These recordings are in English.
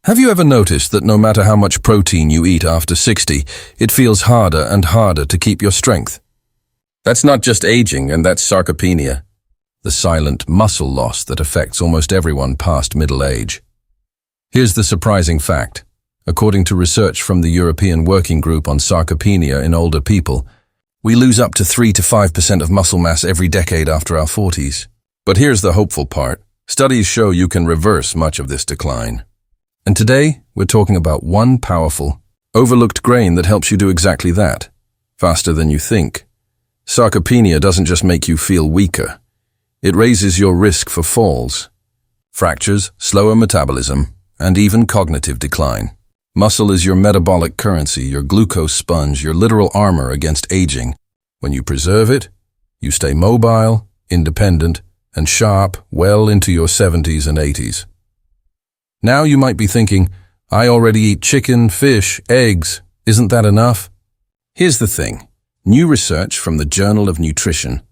Have you ever noticed that no matter how much protein you eat after 60, it feels harder and harder to keep your strength? That's not just aging, and that's sarcopenia, the silent muscle loss that affects almost everyone past middle age. Here's the surprising fact. According to research from the European Working Group on Sarcopenia in older people, we lose up to 3 to 5% of muscle mass every decade after our 40s. But here's the hopeful part. Studies show you can reverse much of this decline. And today, we're talking about one powerful, overlooked grain that helps you do exactly that, faster than you think. Sarcopenia doesn't just make you feel weaker. It raises your risk for falls, fractures, slower metabolism, and even cognitive decline. Muscle is your metabolic currency, your glucose sponge, your literal armor against aging. When you preserve it, you stay mobile, independent, and sharp well into your 70s and 80s. Now you might be thinking, I already eat chicken, fish, eggs. Isn't that enough? Here's the thing. New research from the Journal of Nutrition,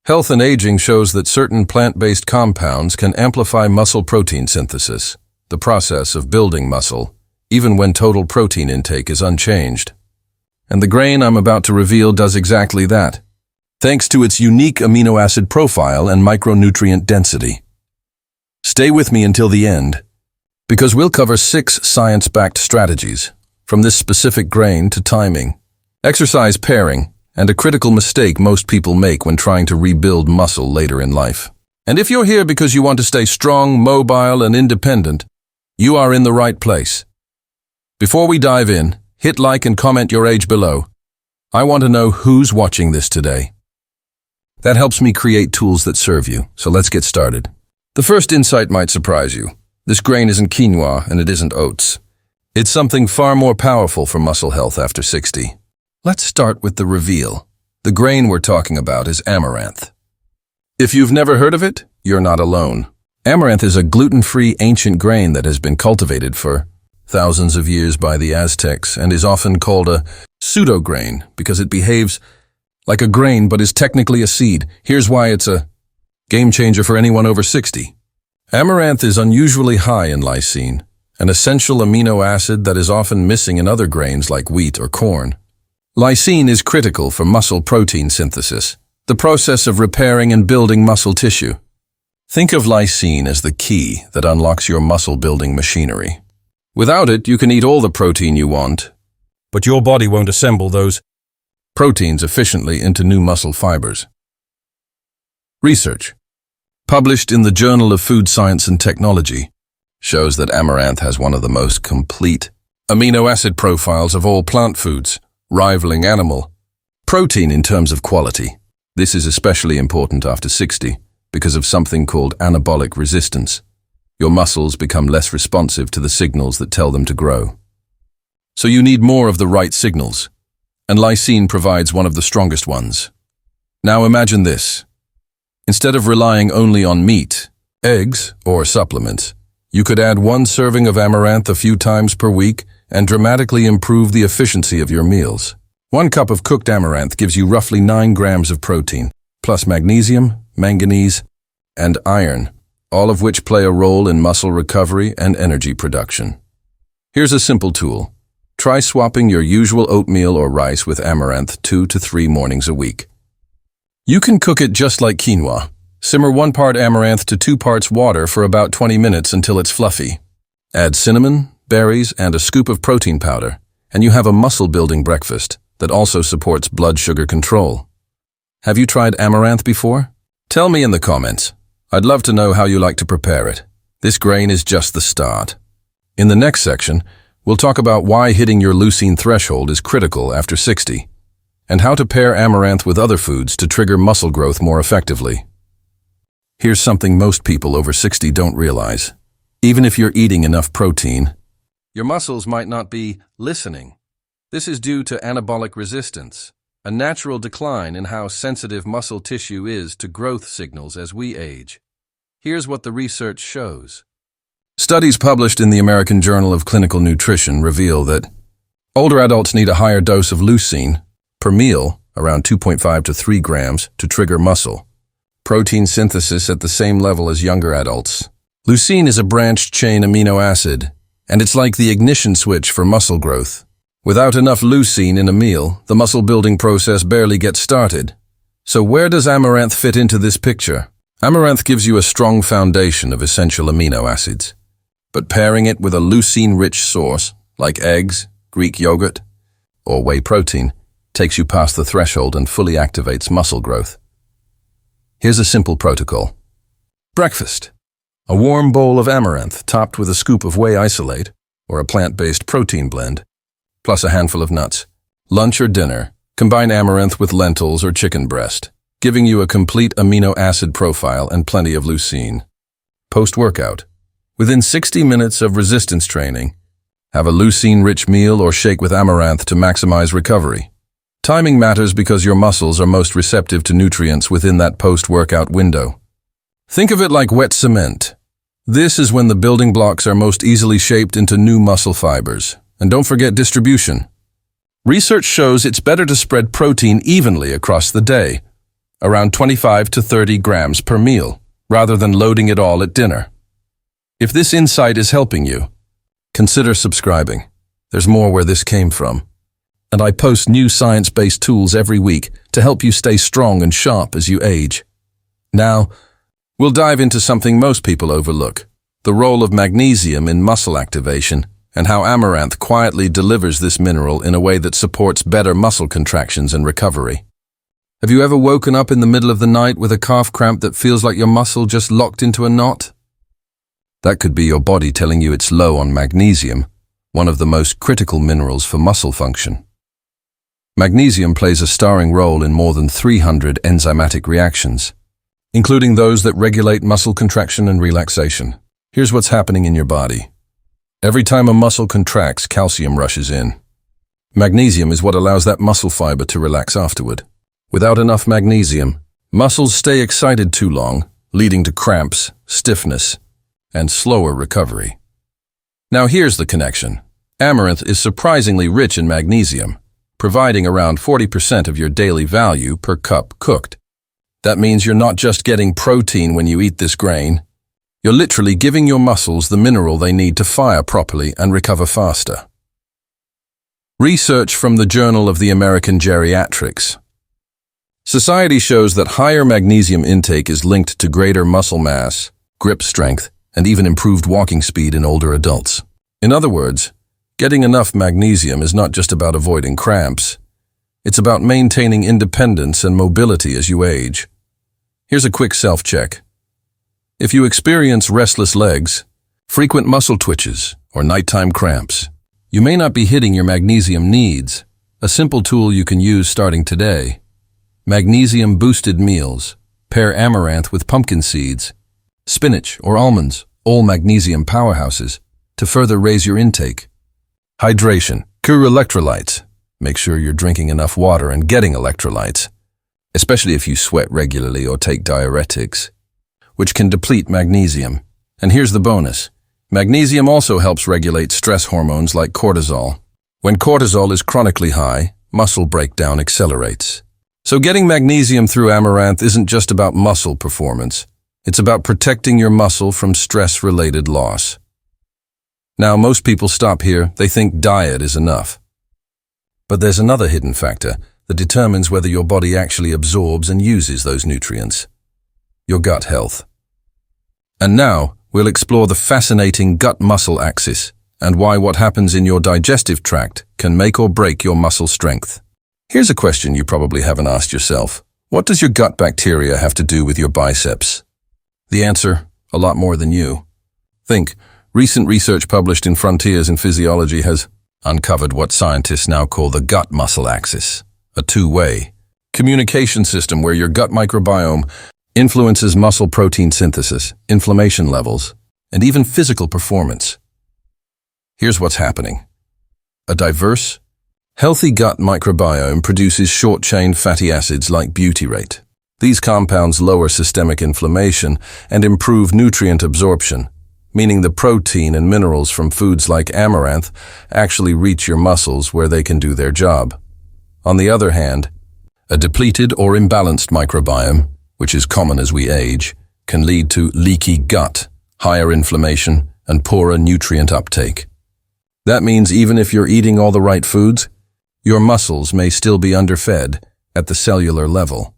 Health and Aging shows that certain plant-based compounds can amplify muscle protein synthesis, the process of building muscle, even when total protein intake is unchanged. And the grain I'm about to reveal does exactly that, thanks to its unique amino acid profile and micronutrient density. Stay with me until the end, because we'll cover 6 science-backed strategies, from this specific grain to timing, exercise pairing, and a critical mistake most people make when trying to rebuild muscle later in life. And if you're here because you want to stay strong, mobile, and independent, you are in the right place. Before we dive in, hit like and comment your age below. I want to know who's watching this today. That helps me create tools that serve you, so let's get started. The first insight might surprise you. This grain isn't quinoa and it isn't oats. It's something far more powerful for muscle health after 60. Let's start with the reveal. The grain we're talking about is amaranth. If you've never heard of it, you're not alone. Amaranth is a gluten-free ancient grain that has been cultivated for thousands of years by the Aztecs and is often called a pseudo-grain because it behaves like a grain but is technically a seed. Here's why it's a game changer for anyone over 60. Amaranth is unusually high in lysine, an essential amino acid that is often missing in other grains like wheat or corn. Lysine is critical for muscle protein synthesis, the process of repairing and building muscle tissue. Think of lysine as the key that unlocks your muscle-building machinery. Without it, you can eat all the protein you want, but your body won't assemble those proteins efficiently into new muscle fibers. Research, published in the Journal of Food Science and Technology, shows that amaranth has one of the most complete amino acid profiles of all plant foods, rivaling animal protein in terms of quality. This is especially important after 60 because of something called anabolic resistance. Your muscles become less responsive to the signals that tell them to grow. So you need more of the right signals, and lysine provides one of the strongest ones. Now imagine this. Instead of relying only on meat, eggs, or supplements, you could add 1 serving of amaranth a few times per week and dramatically improve the efficiency of your meals. 1 cup of cooked amaranth gives you roughly 9 grams of protein, plus magnesium, manganese, and iron, all of which play a role in muscle recovery and energy production. Here's a simple tool. Try swapping your usual oatmeal or rice with amaranth 2 to 3 mornings a week. You can cook it just like quinoa. Simmer 1 part amaranth to 2 parts water for about 20 minutes until it's fluffy. Add cinnamon, berries, and a scoop of protein powder, and you have a muscle-building breakfast that also supports blood sugar control. Have you tried amaranth before? Tell me in the comments. I'd love to know how you like to prepare it. This grain is just the start. In the next section, we'll talk about why hitting your leucine threshold is critical after 60, and how to pair amaranth with other foods to trigger muscle growth more effectively. Here's something most people over 60 don't realize. Even if you're eating enough protein, your muscles might not be listening. This is due to anabolic resistance, a natural decline in how sensitive muscle tissue is to growth signals as we age. Here's what the research shows. Studies published in the American Journal of Clinical Nutrition reveal that older adults need a higher dose of leucine per meal, around 2.5 to 3 grams, to trigger muscle protein synthesis at the same level as younger adults. Leucine is a branched-chain amino acid, and it's like the ignition switch for muscle growth. Without enough leucine in a meal, the muscle-building process barely gets started. So where does amaranth fit into this picture? Amaranth gives you a strong foundation of essential amino acids. But pairing it with a leucine-rich source, like eggs, Greek yogurt, or whey protein, takes you past the threshold and fully activates muscle growth. Here's a simple protocol. Breakfast. A warm bowl of amaranth topped with a scoop of whey isolate, or a plant-based protein blend, plus a handful of nuts. Lunch or dinner, combine amaranth with lentils or chicken breast, giving you a complete amino acid profile and plenty of leucine. Post-workout. Within 60 minutes of resistance training, have a leucine-rich meal or shake with amaranth to maximize recovery. Timing matters because your muscles are most receptive to nutrients within that post-workout window. Think of it like wet cement. This is when the building blocks are most easily shaped into new muscle fibers. And don't forget distribution. Research shows it's better to spread protein evenly across the day, around 25 to 30 grams per meal, rather than loading it all at dinner. If this insight is helping you, consider subscribing. There's more where this came from. And I post new science-based tools every week to help you stay strong and sharp as you age. Now, we'll dive into something most people overlook, the role of magnesium in muscle activation, and how amaranth quietly delivers this mineral in a way that supports better muscle contractions and recovery. Have you ever woken up in the middle of the night with a calf cramp that feels like your muscle just locked into a knot? That could be your body telling you it's low on magnesium, one of the most critical minerals for muscle function. Magnesium plays a starring role in more than 300 enzymatic reactions, including those that regulate muscle contraction and relaxation. Here's what's happening in your body. Every time a muscle contracts, calcium rushes in. Magnesium is what allows that muscle fiber to relax afterward. Without enough magnesium, muscles stay excited too long, leading to cramps, stiffness, and slower recovery. Now here's the connection. Amaranth is surprisingly rich in magnesium, providing around 40% of your daily value per cup cooked. That means you're not just getting protein when you eat this grain. You're literally giving your muscles the mineral they need to fire properly and recover faster. Research from the Journal of the American Geriatrics. Society shows that higher magnesium intake is linked to greater muscle mass, grip strength, and even improved walking speed in older adults. In other words, getting enough magnesium is not just about avoiding cramps. It's about maintaining independence and mobility as you age. Here's a quick self-check. If you experience restless legs, frequent muscle twitches, or nighttime cramps, you may not be hitting your magnesium needs. A simple tool you can use starting today. Magnesium-boosted meals. Pair amaranth with pumpkin seeds, spinach, or almonds, all magnesium powerhouses, to further raise your intake. Hydration. Cure electrolytes. Make sure you're drinking enough water and getting electrolytes, especially if you sweat regularly or take diuretics, which can deplete magnesium. And here's the bonus. Magnesium also helps regulate stress hormones like cortisol. When cortisol is chronically high, muscle breakdown accelerates. So getting magnesium through amaranth isn't just about muscle performance. It's about protecting your muscle from stress-related loss. Now, most people stop here. They think diet is enough. But there's another hidden factor that determines whether your body actually absorbs and uses those nutrients. Your gut health. And now, we'll explore the fascinating gut-muscle axis and why what happens in your digestive tract can make or break your muscle strength. Here's a question you probably haven't asked yourself. What does your gut bacteria have to do with your biceps? The answer, a lot more than you. Think, recent research published in Frontiers in Physiology has uncovered what scientists now call the gut-muscle axis, a two-way communication system where your gut microbiome influences muscle protein synthesis, inflammation levels, and even physical performance. Here's what's happening. A diverse, healthy gut microbiome produces short-chain fatty acids like butyrate. These compounds lower systemic inflammation and improve nutrient absorption, meaning the protein and minerals from foods like amaranth actually reach your muscles where they can do their job. On the other hand, a depleted or imbalanced microbiome, which is common as we age, can lead to leaky gut, higher inflammation, and poorer nutrient uptake. That means even if you're eating all the right foods, your muscles may still be underfed at the cellular level.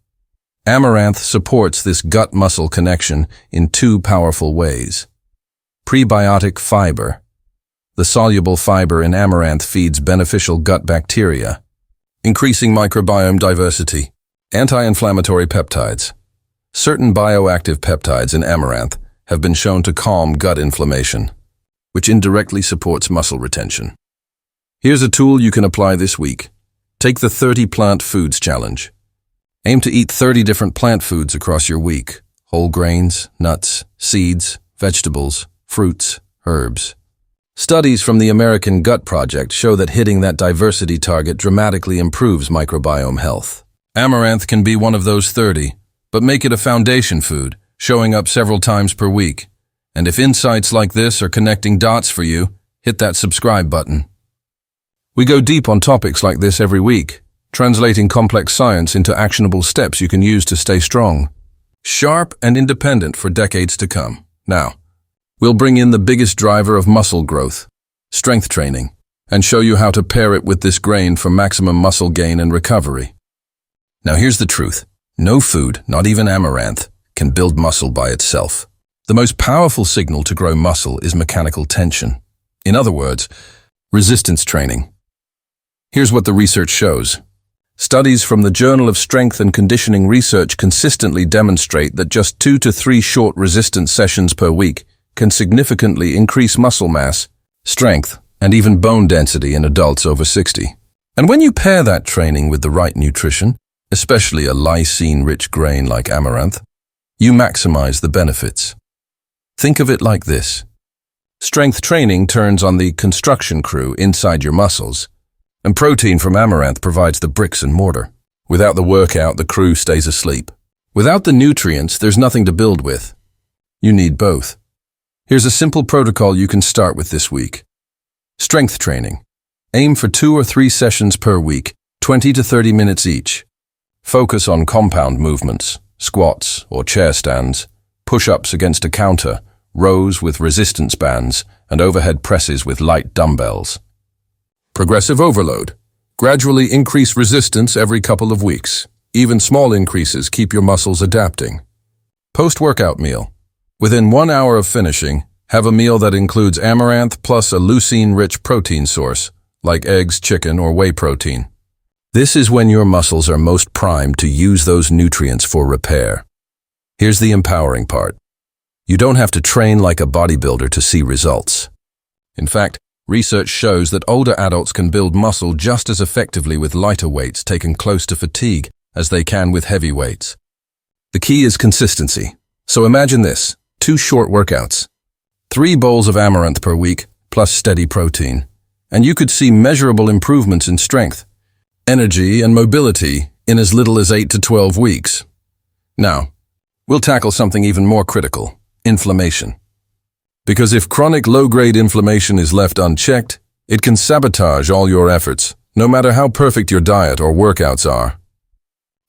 Amaranth supports this gut-muscle connection in two powerful ways. Prebiotic fiber. The soluble fiber in amaranth feeds beneficial gut bacteria, increasing microbiome diversity. Anti-inflammatory peptides. Certain bioactive peptides in amaranth have been shown to calm gut inflammation, which indirectly supports muscle retention. Here's a tool you can apply this week. Take the 30 Plant Foods Challenge. Aim to eat 30 different plant foods across your week. Whole grains, nuts, seeds, vegetables, fruits, herbs. Studies from the American Gut Project show that hitting that diversity target dramatically improves microbiome health. Amaranth can be one of those 30, but make it a foundation food, showing up several times per week. And if insights like this are connecting dots for you, hit that subscribe button. We go deep on topics like this every week, translating complex science into actionable steps you can use to stay strong, sharp, and independent for decades to come. Now, we'll bring in the biggest driver of muscle growth, strength training, and show you how to pair it with this grain for maximum muscle gain and recovery. Now here's the truth. No food, not even amaranth, can build muscle by itself. The most powerful signal to grow muscle is mechanical tension. In other words, resistance training. Here's what the research shows. Studies from the Journal of Strength and Conditioning Research consistently demonstrate that just 2 to 3 short resistance sessions per week can significantly increase muscle mass, strength, and even bone density in adults over 60. And when you pair that training with the right nutrition, especially a lysine-rich grain like amaranth, you maximize the benefits. Think of it like this. Strength training turns on the construction crew inside your muscles, and protein from amaranth provides the bricks and mortar. Without the workout, the crew stays asleep. Without the nutrients, there's nothing to build with. You need both. Here's a simple protocol you can start with this week. Strength training. Aim for 2 or 3 sessions per week, 20 to 30 minutes each. Focus on compound movements, squats or chair stands, push-ups against a counter, rows with resistance bands, and overhead presses with light dumbbells. Progressive overload. Gradually increase resistance every couple of weeks. Even small increases keep your muscles adapting. Post-workout meal. Within 1 hour of finishing, have a meal that includes amaranth plus a leucine-rich protein source, like eggs, chicken, or whey protein. This is when your muscles are most primed to use those nutrients for repair. Here's the empowering part. You don't have to train like a bodybuilder to see results. In fact, research shows that older adults can build muscle just as effectively with lighter weights taken close to fatigue as they can with heavy weights. The key is consistency. So imagine this, 2 short workouts, 3 bowls of amaranth per week, plus steady protein, and you could see measurable improvements in strength, energy, and mobility in as little as 8 to 12 weeks. Now, we'll tackle something even more critical, inflammation. Because if chronic low-grade inflammation is left unchecked, it can sabotage all your efforts, no matter how perfect your diet or workouts are.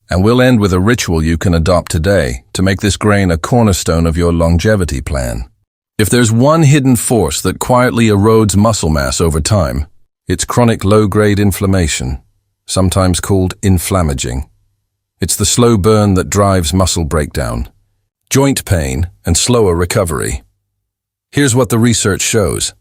And we'll end with a ritual you can adopt today to make this grain a cornerstone of your longevity plan. If there's one hidden force that quietly erodes muscle mass over time, it's chronic low-grade inflammation, sometimes called inflammaging. It's the slow burn that drives muscle breakdown, joint pain, and slower recovery. Here's what the research shows.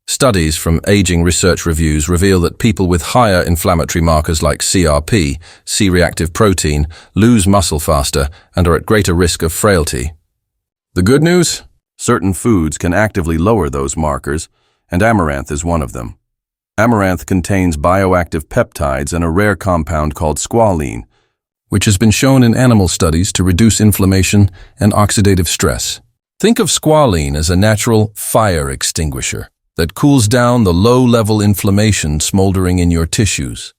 Studies from aging research reviews reveal that people with higher inflammatory markers like CRP, C-reactive protein, lose muscle faster and are at greater risk of frailty. The good news? Certain foods can actively lower those markers, and amaranth is one of them. Amaranth contains bioactive peptides and a rare compound called squalene, which has been shown in animal studies to reduce inflammation and oxidative stress. Think of squalene as a natural fire extinguisher that cools down the low-level inflammation smoldering in your tissues.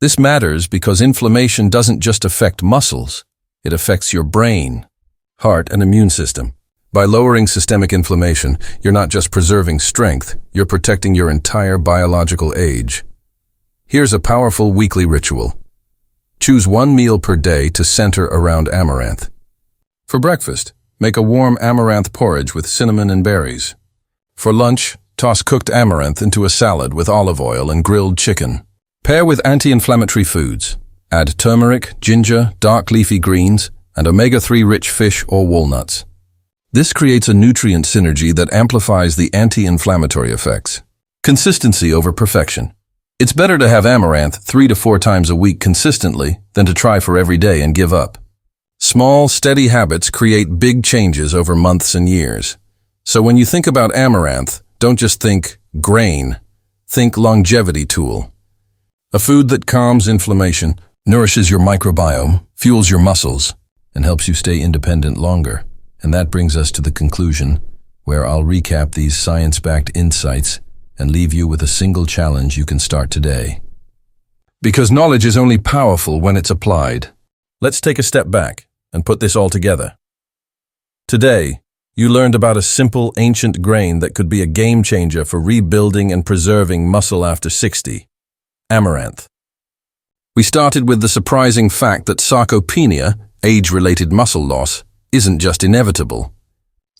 This matters because inflammation doesn't just affect muscles, it affects your brain, heart, and immune system. By lowering systemic inflammation, you're not just preserving strength, you're protecting your entire biological age. Here's a powerful weekly ritual. Choose 1 meal per day to center around amaranth. For breakfast, make a warm amaranth porridge with cinnamon and berries. For lunch, Toss cooked amaranth into a salad with olive oil and grilled chicken. Pair with anti-inflammatory foods. Add turmeric, ginger, dark leafy greens, and omega-3 rich fish or walnuts. This creates a nutrient synergy that amplifies the anti-inflammatory effects. Consistency over perfection. It's better to have amaranth 3 to 4 times a week consistently than to try for every day and give up. Small, steady habits create big changes over months and years. So when you think about amaranth, don't just think grain. Think longevity tool. A food that calms inflammation, nourishes your microbiome, fuels your muscles, and helps you stay independent longer. And that brings us to the conclusion, where I'll recap these science-backed insights and leave you with a single challenge you can start today. Because knowledge is only powerful when it's applied. Let's take a step back and put this all together. Today, you learned about a simple, ancient grain that could be a game changer for rebuilding and preserving muscle after 60. Amaranth. We started with the surprising fact that sarcopenia, age-related muscle loss, isn't just inevitable.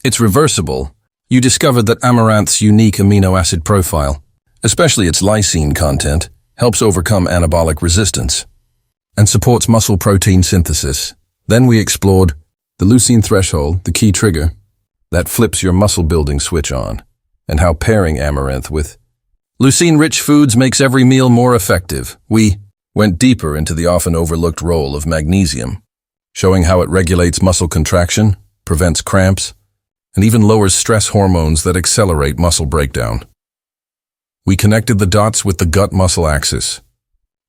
It's reversible. You discovered that amaranth's unique amino acid profile, especially its lysine content, helps overcome anabolic resistance and supports muscle protein synthesis. Then we explored the leucine threshold, the key trigger, that flips your muscle-building switch on, and how pairing amaranth with leucine-rich foods makes every meal more effective. We went deeper into the often overlooked role of magnesium, showing how it regulates muscle contraction, prevents cramps, and even lowers stress hormones that accelerate muscle breakdown. We connected the dots with the gut-muscle axis,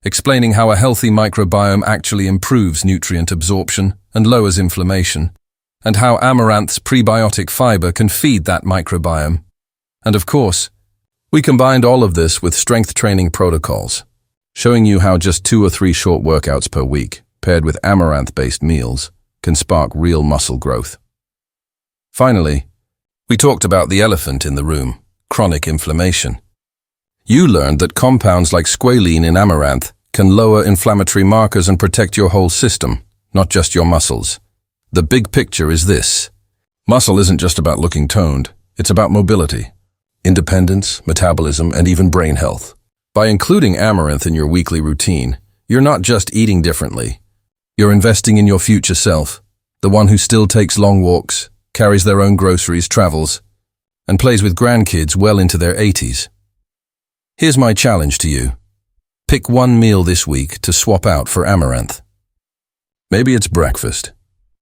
explaining how a healthy microbiome actually improves nutrient absorption and lowers inflammation, and how amaranth's prebiotic fiber can feed that microbiome. And of course, we combined all of this with strength training protocols, showing you how just 2 or 3 short workouts per week, paired with amaranth-based meals, can spark real muscle growth. Finally, we talked about the elephant in the room, chronic inflammation. You learned that compounds like squalene in amaranth can lower inflammatory markers and protect your whole system, not just your muscles. The big picture is this. Muscle isn't just about looking toned, it's about mobility, independence, metabolism, and even brain health. By including amaranth in your weekly routine, you're not just eating differently. You're investing in your future self, the one who still takes long walks, carries their own groceries, travels, and plays with grandkids well into their 80s. Here's my challenge to you. Pick one meal this week to swap out for amaranth. Maybe it's breakfast.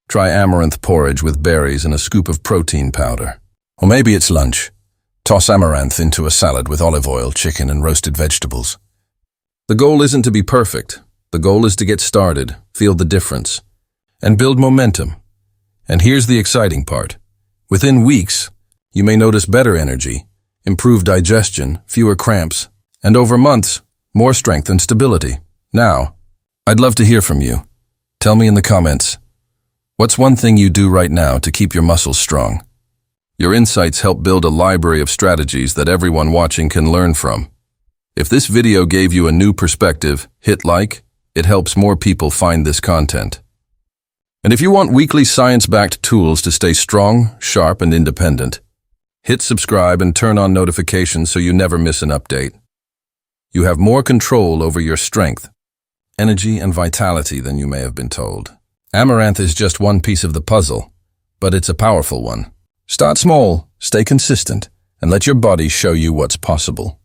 Try amaranth porridge with berries and a scoop of protein powder. Or maybe it's lunch. Toss amaranth into a salad with olive oil, chicken, and roasted vegetables. The goal isn't to be perfect. The goal is to get started, feel the difference, and build momentum. And here's the exciting part. Within weeks, you may notice better energy, improved digestion, fewer cramps, and over months, more strength and stability. Now, I'd love to hear from you. Tell me in the comments, what's one thing you do right now to keep your muscles strong? Your insights help build a library of strategies that everyone watching can learn from. If this video gave you a new perspective, hit like. It helps more people find this content. And if you want weekly science-backed tools to stay strong, sharp, and independent, hit subscribe and turn on notifications so you never miss an update. You have more control over your strength, energy, and vitality than you may have been told. Amaranth is just one piece of the puzzle, but it's a powerful one. Start small, stay consistent, and let your body show you what's possible.